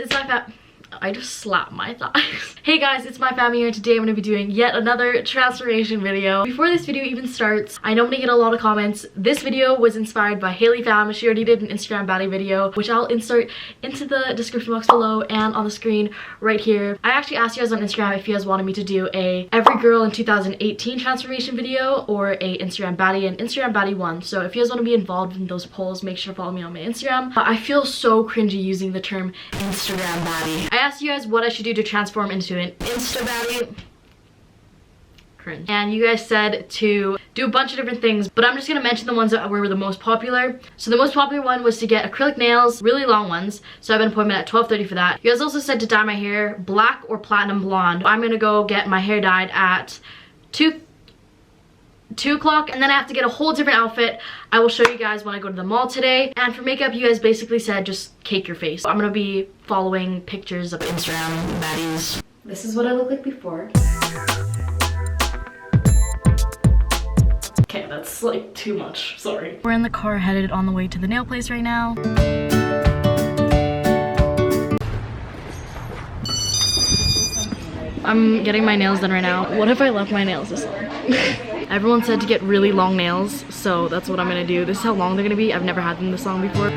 It's my fat. I just slapped my thighs. Hey guys, it's my family here, and today I'm going to be doing yet another transformation video. Before this video even starts, I know I'm going to get a lot of comments. This video was inspired by Pham. She already did an Instagram baddie video, which I'll insert into the description box below and on the screen right here. I actually asked you guys on Instagram if you guys wanted me to do a every girl in 2018 transformation video or a Instagram baddie and Instagram baddie one. So if you guys want to be involved in those polls, make sure to follow me on my Instagram. I feel so cringy using the term Instagram baddie. I asked you guys what I should do to transform into an Insta baddie. Cringe. And you guys said to do a bunch of different things, but I'm just gonna mention the ones that were the most popular. So the most popular one was to get acrylic nails, really long ones. So I have an appointment at 12:30 for that. You guys also said to dye my hair black or platinum blonde. I'm gonna go get my hair dyed at 2 o'clock, and then I have to get a whole different outfit. I will show you guys when I go to the mall today. And for makeup, you guys basically said just cake your face. I'm gonna be following pictures of Instagram baddies. This is what I look like before. Okay, that's like too much, sorry. We're in the car headed on the way to the nail place right now. I'm getting my nails done right now. What if I left my nails this long? Everyone said to get really long nails, so that's what I'm gonna do. This is how long they're gonna be. I've never had them this long before.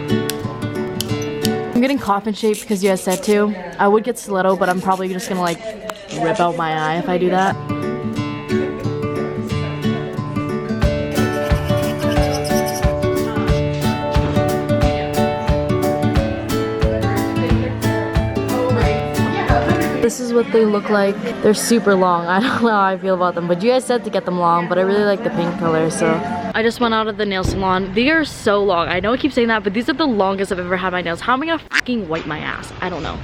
I'm getting coffin shape because you guys said to. I would get stiletto, but I'm probably just gonna like rip out my eye if I do that. This is what they look like. They're super long. I don't know how I feel about them, but you guys said to get them long, but I really like the pink color, so. I just went out of the nail salon. They are so long. I know I keep saying that, but these are the longest I've ever had my nails. How am I gonna fucking wipe my ass? I don't know.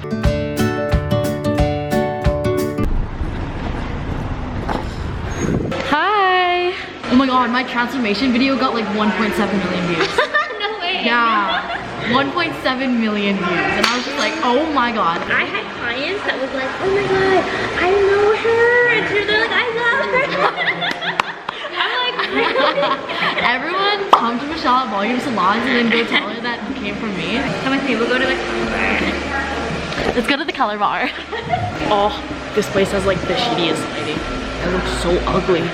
Hi! Oh my god, my transformation video got like 1.7 million views. No way! Yeah. 1.7 million views, and I was just like, oh my god. I had clients that was like, oh my god, I know her, and they're like, I love her. I'm like, really? Everyone come to Michelle at Volume Salons and then go tell her that it came from me. Come with me, we'll go to the Let's go to the color bar. Oh, this place has like the shittiest lighting. It looks so ugly.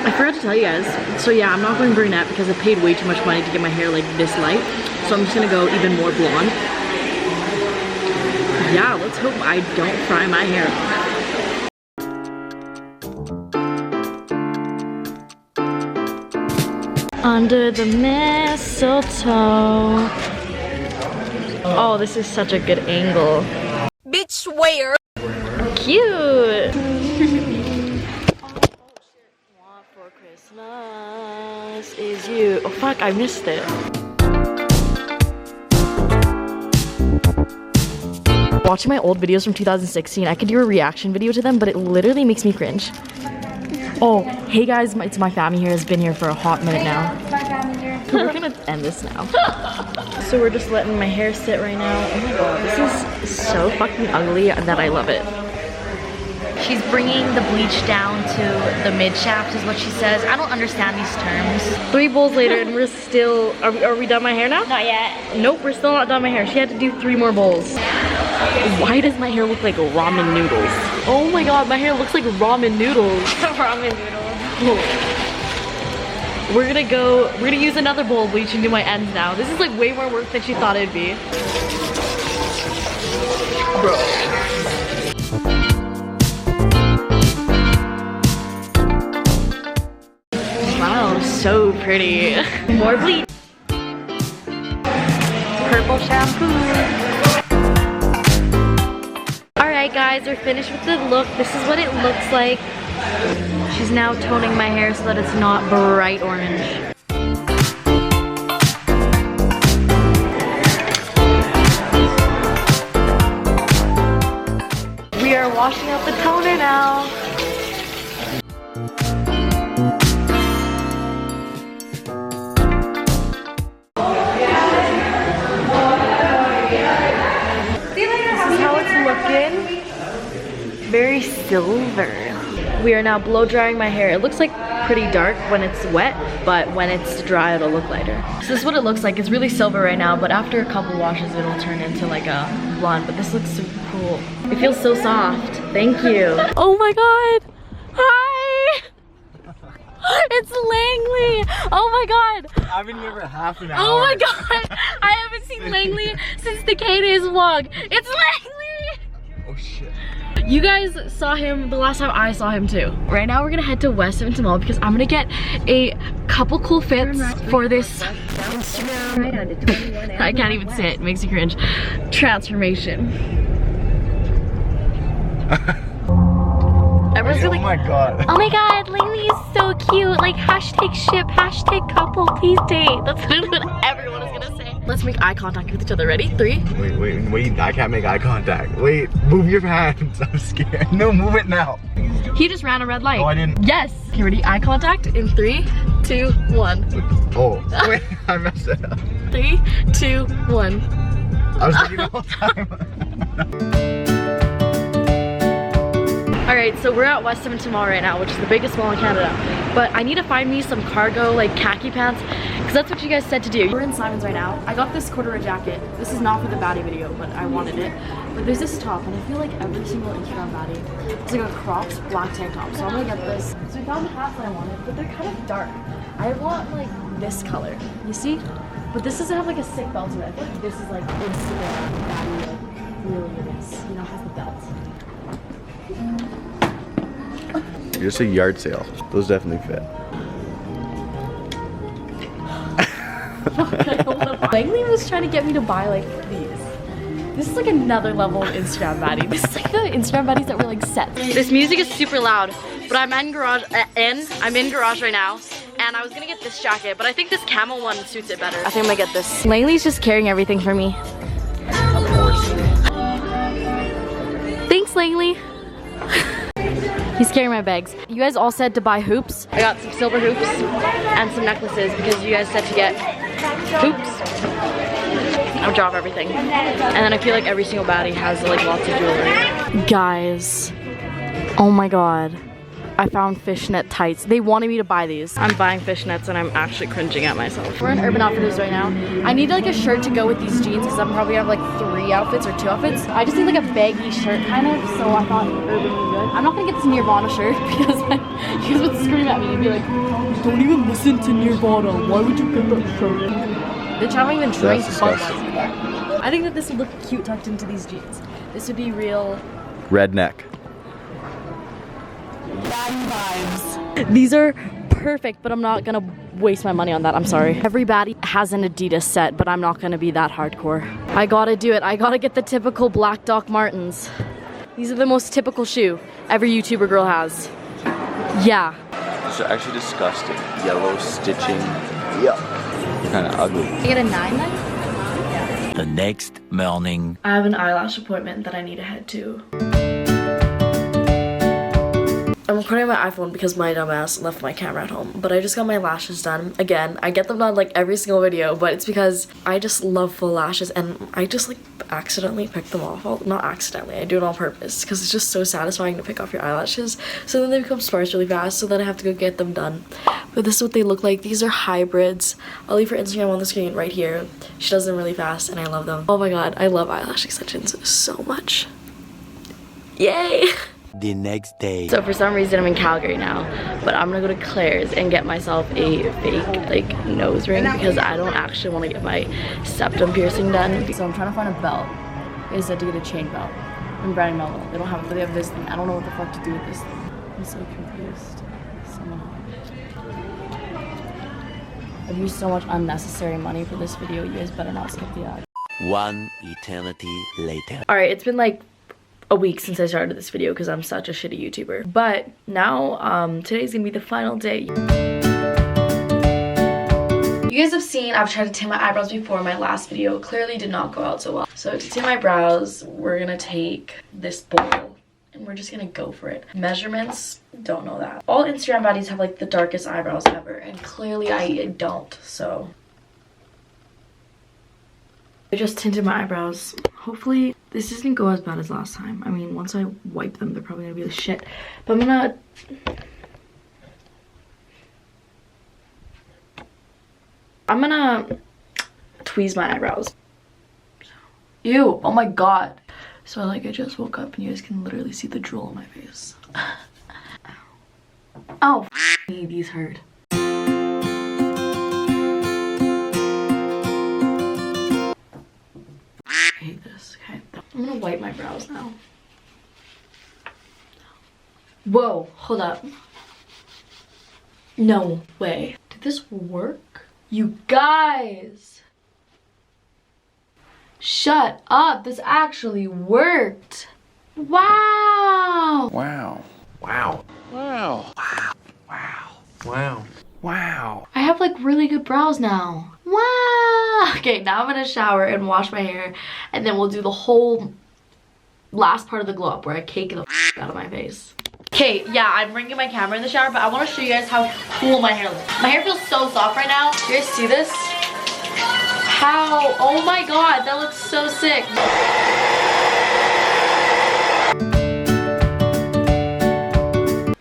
I forgot to tell you guys, so yeah, I'm not going brunette because I paid way too much money to get my hair like this light. So I'm just gonna go even more blonde. Yeah, let's hope I don't fry my hair off. Under the mistletoe. Oh, this is such a good angle. Bitch, where? Cute. For Christmas is you. Oh fuck, I missed it. Watching my old videos from 2016, I could do a reaction video to them, but it literally makes me cringe. Oh, hey guys, it's my family here. Has been here for a hot minute now. We're gonna end this now. So we're just letting my hair sit right now. Oh my god, this is so fucking ugly that I love it. She's bringing the bleach down to the mid shaft is what she says. I don't understand these terms. 3 bowls later and we're still, are we done my hair now? Not yet. Nope, we're still not done my hair. She had to do 3 more bowls. Why does my hair look like ramen noodles? Oh my god, my hair looks like ramen noodles. Ramen noodles. We're gonna use another bowl of bleach and do my ends now. This is like way more work than she thought it'd be. Bro. Wow, so pretty. More bleach. Purple shampoo. Alright guys, we're finished with the look. This is what it looks like. She's now toning my hair so that it's not bright orange. We are washing out the toner now. This is how it looking. Very silver. We are now blow drying my hair. It looks like pretty dark when it's wet, but when it's dry, it'll look lighter. So this is what it looks like. It's really silver right now, but after a couple washes, it'll turn into like a blonde, but this looks super cool. It feels so soft. Thank you. Oh my God. Hi. It's Langley. Oh my God. I've been here for half an hour. Oh my God. I haven't seen Langley since the K-Days vlog. It's Langley. Oh shit. You guys saw him the last time I saw him too. Right now we're gonna head to West Edmonton Mall because I'm gonna get a couple cool fits for this Instagram. I can't even say it, makes you cringe. Transformation. Everyone's Oh like, my God. oh my God, Langley is so cute. Like hashtag ship, hashtag couple, please date. That's literally what everyone is gonna say. Let's make eye contact with each other. Ready? 3. Wait, I can't make eye contact. Wait, move your hands. I'm scared. No, move it now. He just ran a red light. Oh, I didn't. Yes. Okay, ready? Eye contact in 3, 2, 1. Oh, wait, I messed it up. 3, 2, 1. I was thinking the whole time. Alright, so we're at West Edmonton Mall right now, which is the biggest mall in Canada. But I need to find me some cargo, like khaki pants, because that's what you guys said to do. We're in Simon's right now. I got this corduroy jacket. This is not for the baddie video, but I wanted it. But there's this top, and I feel like every single Instagram baddie, it's like a cropped black tank top. So I'm gonna get this. So we found the hats that I wanted, but they're kind of dark. I want like this color, you see? But this doesn't have like a sick belt to it. I feel like this is like Instagram baddie, like really nice. You know, has the belt. You're just a yard sale. Those definitely fit. Langley was trying to get me to buy like these. This is like another level of Instagram baddie. This is like the Instagram baddies that were like set. This music is super loud, but I'm in garage right now, and I was gonna get this jacket, but I think this camel one suits it better. I think I'm gonna get this. Langley's just carrying everything for me. Of course. Thanks, Langley. He's carrying my bags. You guys all said to buy hoops. I got some silver hoops and some necklaces because you guys said to get hoops. I'll drop everything. And then I feel like every single baddie has like lots of jewelry. Guys, oh my God. I found fishnet tights. They wanted me to buy these. I'm buying fishnets and I'm actually cringing at myself. We're in Urban Outfitters right now. I need like a shirt to go with these jeans because I'm probably gonna have like 3 outfits or 2 outfits. I just need like a baggy shirt kind of, so I thought Urban would be good. I'm not gonna get this Nirvana shirt because you guys would scream at me and be like, don't even listen to Nirvana. Why would you get that shirt? Bitch, I don't even drink Budweiser. I think that this would look cute tucked into these jeans. This would be real Redneck. baddie vibes. These are perfect, but I'm not gonna waste my money on that. I'm sorry. Every baddie has an Adidas set, but I'm not gonna be that hardcore. I gotta do it. I gotta get the typical black Doc Martens. These are the most typical shoe every YouTuber girl has. Yeah. These are actually disgusting. Yellow stitching. Yeah. Kind of ugly. I get a 9 then? The next morning. I have an eyelash appointment that I need to head to. I'm recording my iPhone because my dumbass left my camera at home, but I just got my lashes done. Again, I get them done like every single video, but it's because I just love full lashes and I just like accidentally pick them off. Well, not accidentally, I do it on purpose because it's just so satisfying to pick off your eyelashes. So then they become sparse really fast, so then I have to go get them done. But this is what they look like. These are hybrids. I'll leave her Instagram on the screen right here. She does them really fast and I love them. Oh my God, I love eyelash extensions so much. Yay! The next day. So for some reason I'm in Calgary now, but I'm gonna go to Claire's and get myself a fake like nose ring because I don't actually want to get my septum piercing done. So I'm trying to find a belt. They said to get a chain belt in Brownie Melville. They don't have it, but they have this thing. I don't know what the fuck to do with this thing. I'm so confused. I've used so much unnecessary money for this video. You guys better not skip the ad. One eternity later. Alright, it's been like a week since I started this video because I'm such a shitty YouTuber. But now, today's gonna be the final day. You guys have seen I've tried to tint my eyebrows before. My last video clearly did not go out so well. So to tint my brows, we're gonna take this bowl and we're just gonna go for it. Measurements, don't know that. All Instagram baddies have like the darkest eyebrows ever, and clearly I don't, so. I just tinted my eyebrows. Hopefully this doesn't go as bad as last time. I mean, once I wipe them, they're probably gonna be like shit. But I'm gonna tweeze my eyebrows. Ew, oh my god. So I just woke up and you guys can literally see the drool on my face. Oh, me, these hurt. I hate this. Okay, I'm gonna wipe my brows now. Whoa, hold up. No way. Did this work? You guys! Shut up, this actually worked. Wow! Wow. Wow. Wow. Wow. Wow. Wow. I have like really good brows now. Wow! Okay, now I'm gonna shower and wash my hair, and then we'll do the whole last part of the glow up where I cake the out of my face. Okay, yeah, I'm bringing my camera in the shower, but I want to show you guys how cool my hair looks. My hair feels so soft right now. You guys see this? How? Oh my god, that looks so sick.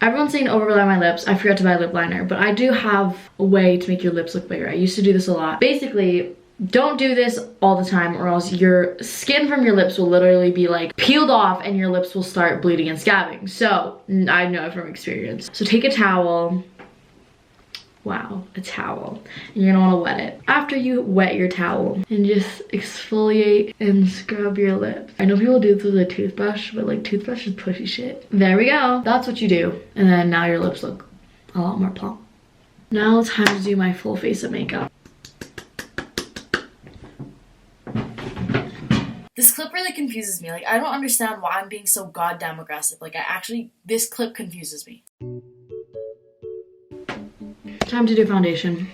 Everyone's saying overlap my lips. I forgot to buy lip liner, but I do have a way to make your lips look bigger. I used to do this a lot. Basically, don't do this all the time or else your skin from your lips will literally be like peeled off and your lips will start bleeding and scabbing. So I know from experience. So take a towel. Wow, a towel. And you're gonna wanna wet it. After you wet your towel, and just exfoliate and scrub your lips. I know people do this with a toothbrush, but like toothbrush is pushy shit. There we go. That's what you do. And then now your lips look a lot more plump. Now it's time to do my full face of makeup. This clip really confuses me. Like, I don't understand why I'm being so goddamn aggressive. Like, this clip confuses me. Time to do foundation.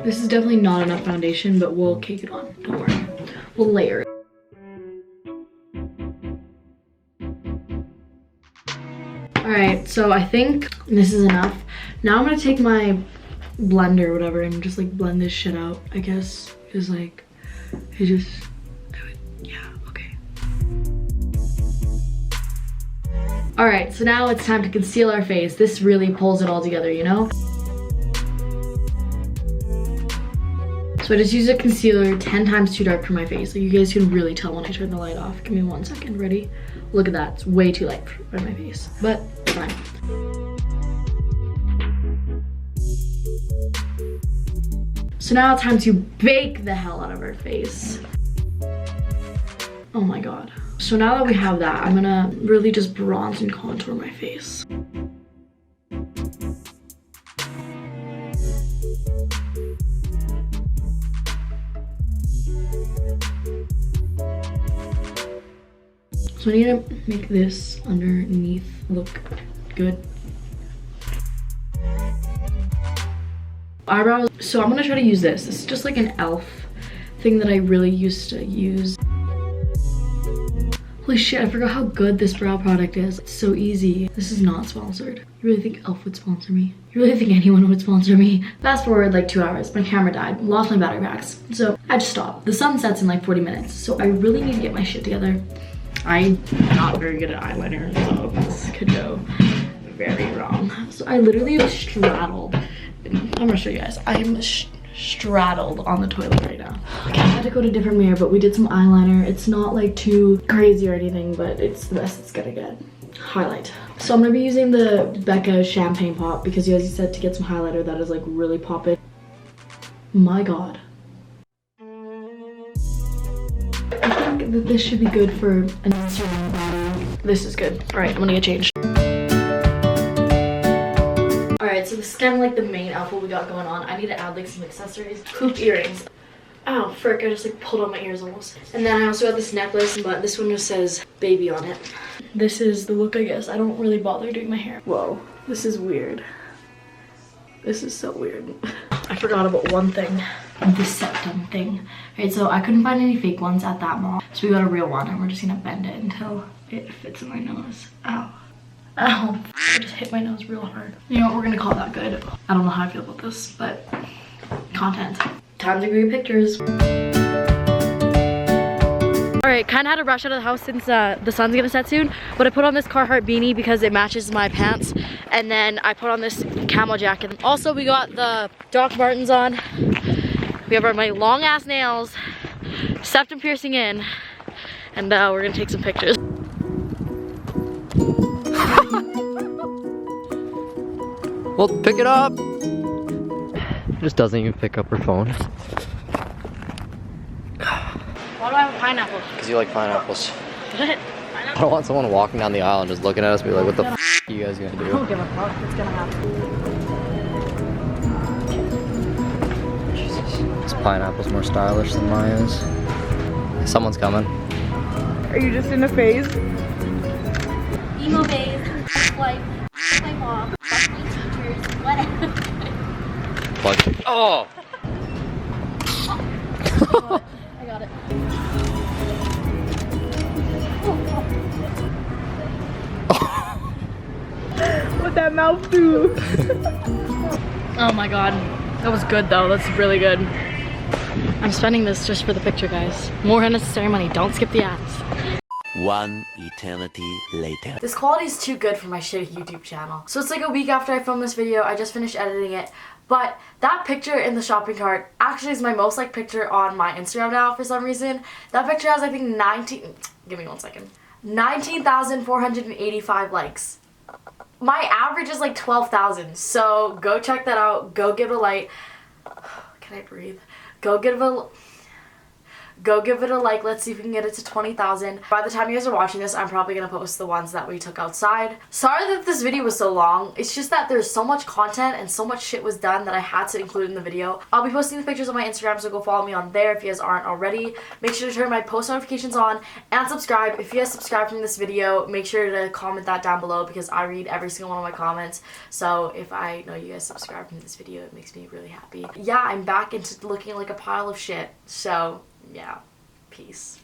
This is definitely not enough foundation, but we'll cake it on. Don't worry. We'll layer it. Alright, so I think this is enough. Now I'm gonna take my blender or whatever and just like blend this shit out, I guess. Just like, yeah, okay. Alright, so now it's time to conceal our face. This really pulls it all together, you know? So I just use a concealer 10 times too dark for my face. So you guys can really tell when I turn the light off. Give me 1 second, ready? Look at that, it's way too light for my face, but fine. So now it's time to bake the hell out of our face. Oh my god. So now that we have that, I'm gonna really just bronze and contour my face. So I need to make this underneath look good. Eyebrows. So I'm gonna try to use this. This is just like an e.l.f. thing that I really used to use. Holy shit, I forgot how good this brow product is. It's so easy. This is not sponsored. You really think e.l.f. would sponsor me? You really think anyone would sponsor me? Fast forward like 2 hours, my camera died, lost my battery packs. So I just stopped. The sun sets in like 40 minutes, so I really need to get my shit together. I'm not very good at eyeliner, so this could go very wrong. So I literally am straddled. I'm gonna show you guys. I'm straddled on the toilet right now. Okay, I had to go to a different mirror, but we did some eyeliner. It's not like too crazy or anything, but it's the best it's gonna get. Highlight. So I'm gonna be using the Becca Champagne Pop because you guys said to get some highlighter that is like really popping. My god. I think that this should be good for an Instagram. This is good. All right, I'm gonna get changed. Alright, so this is kind of like the main outfit we got going on. I need to add like some accessories. Hoop earrings. Ow, frick, I just like pulled out my ears almost. And then I also got this necklace, but this one just says baby on it. This is the look, I guess. I don't really bother doing my hair. Whoa, this is weird. This is so weird. I forgot about one thing. The septum thing. Alright, so I couldn't find any fake ones at that mall. So we got a real one and we're just gonna bend it until it fits in my nose. Ow. Ow, I just hit my nose real hard. You know what, we're gonna call that good. I don't know how I feel about this, but content. Time to agree pictures. Alright, kinda had to rush out of the house since the sun's gonna set soon, but I put on this Carhartt beanie because it matches my pants, and then I put on this camo jacket. Also, we got the Doc Martens on. We have my long ass nails, septum piercing in, and we're gonna take some pictures. Well, pick it up. Just doesn't even pick up her phone. Why do I have a pineapple? Because you like pineapples. What? I don't want someone walking down the aisle and just looking at us and be like, what the f are you guys gonna I don't do? give a fuck. It's gonna happen. Jesus. This pineapple's more stylish than mine is. Someone's coming. Are you just in a phase? Emo phase, like, my mom, my teachers, whatever. Like, oh! I got it. What that mouth do? Oh my god. That was good though. That's really good. I'm spending this just for the picture, guys. More unnecessary money. Don't skip the ads. One eternity later. This quality is too good for my shitty YouTube channel. So it's like a week after I filmed this video. I just finished editing it. But that picture in the shopping cart actually is my most liked picture on my Instagram now for some reason. That picture has, I think, 19,485 likes. My average is like 12,000. So go check that out. Go give it a like. Can I breathe? Go give it a like. Let's see if we can get it to 20,000. By the time you guys are watching this, I'm probably gonna post the ones that we took outside. Sorry that this video was so long. It's just that there's so much content and so much shit was done that I had to include in the video. I'll be posting the pictures on my Instagram, so go follow me on there if you guys aren't already. Make sure to turn my post notifications on and subscribe. If you guys subscribe from this video, make sure to comment that down below because I read every single one of my comments. So if I know you guys subscribe from this video, it makes me really happy. Yeah, I'm back into looking like a pile of shit. So yeah, peace.